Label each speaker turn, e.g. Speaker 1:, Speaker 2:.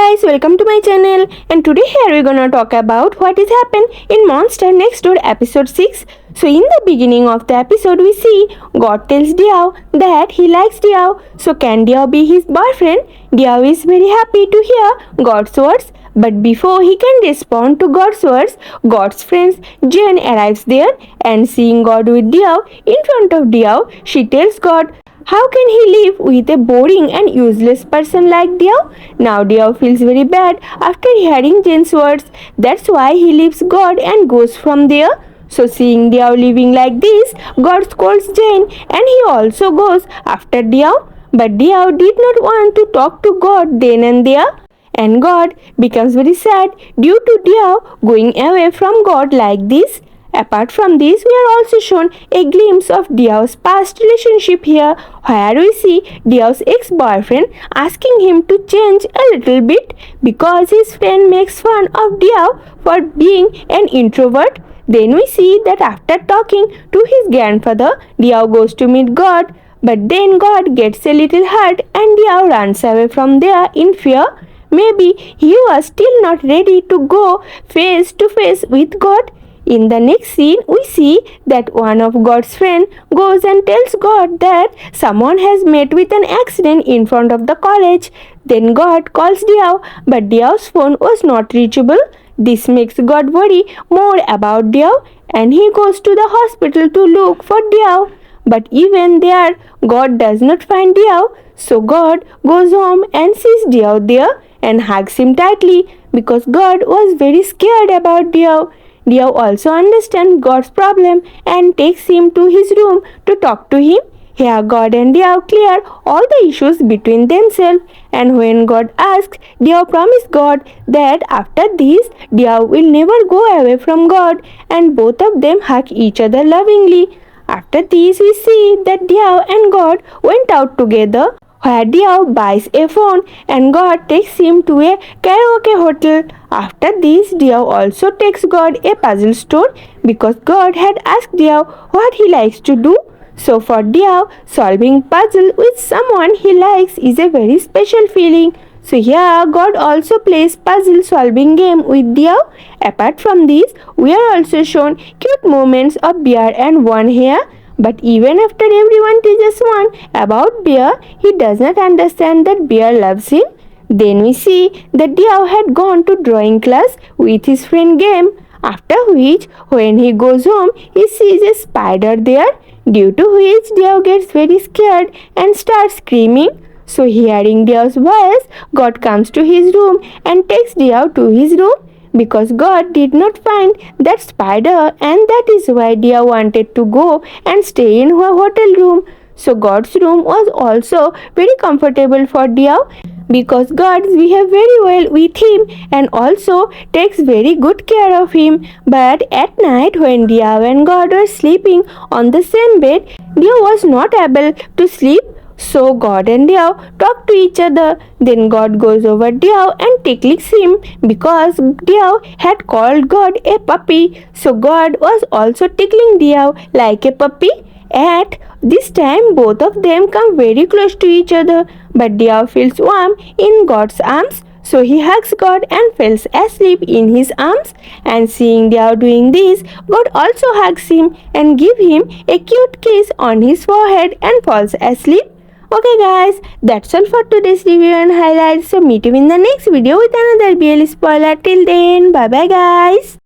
Speaker 1: guys, welcome to my channel, and today here we're gonna talk about what is happened in Monster Next Door episode 6. So in the beginning of the episode we see God tells Diao that he likes Diao. So can Diao be his boyfriend? Diao is very happy to hear God's words, but before he can respond to God's words, God's friend Jane arrives there, and seeing God with Diao in front of Diao, she tells God, how can he live with a boring and useless person like Diao? Now Diao feels very bad after hearing Jane's words. That's why he leaves God and goes from there. So seeing Diao living like this, God scolds Jane and he also goes after Diao. But Diao did not want to talk to God then and there. And God becomes very sad due to Diao going away from God like this. Apart from this, we are also shown a glimpse of Diao's past relationship here, where we see Diao's ex-boyfriend asking him to change a little bit because his friend makes fun of Diao for being an introvert. Then we see that after talking to his grandfather, Diao goes to meet God, but then God gets a little hurt and Diao runs away from there in fear. Maybe he was still not ready to go face to face with God. In the next scene, we see that one of God's friends goes and tells God that someone has met with an accident in front of the college. Then God calls Diao, but Diao's phone was not reachable. This makes God worry more about Diao, and he goes to the hospital to look for Diao. But even there, God does not find Diao. So God goes home and sees Diao there and hugs him tightly because God was very scared about Diao. Diao also understands God's problem and takes him to his room to talk to him. Here God and Diao clear all the issues between themselves, and when God asks, Diao promised God that after this Diao will never go away from God, and both of them hug each other lovingly. After this we see that Diao and God went out together, where Diao buys a phone and God takes him to a karaoke hotel. After this, Diao also takes God a puzzle store because God had asked Diao what he likes to do. So for Diao, solving puzzle with someone he likes is a very special feeling. So here God also plays puzzle solving game with Diao. Apart from this, we are also shown cute moments of Bear and One here. But even after everyone teaches One about Bear, he does not understand that Bear loves him. Then we see that Diao had gone to drawing class with his friend Game, after which when he goes home, he sees a spider there, due to which Diao gets very scared and starts screaming. So hearing Diao's voice, God comes to his room and takes Diao to his room, because God did not find that spider, and that is why Diao wanted to go and stay in her hotel room. So God's room was also very comfortable for Diao because God behaves very well with him and also takes very good care of him. But at night when Diao and God were sleeping on the same bed, Diao was not able to sleep. So God and Diao talk to each other. Then God goes over Diao and tickles him because Diao had called God a puppy. So God was also tickling Diao like a puppy. At this time, both of them come very close to each other, but Diao feels warm in God's arms. So he hugs God and falls asleep in his arms. And seeing Diao doing this, God also hugs him and gives him a cute kiss on his forehead and falls asleep. Okay guys, that's all for today's review and highlights. So meet you in the next video with another BL spoiler. Till then, bye bye guys.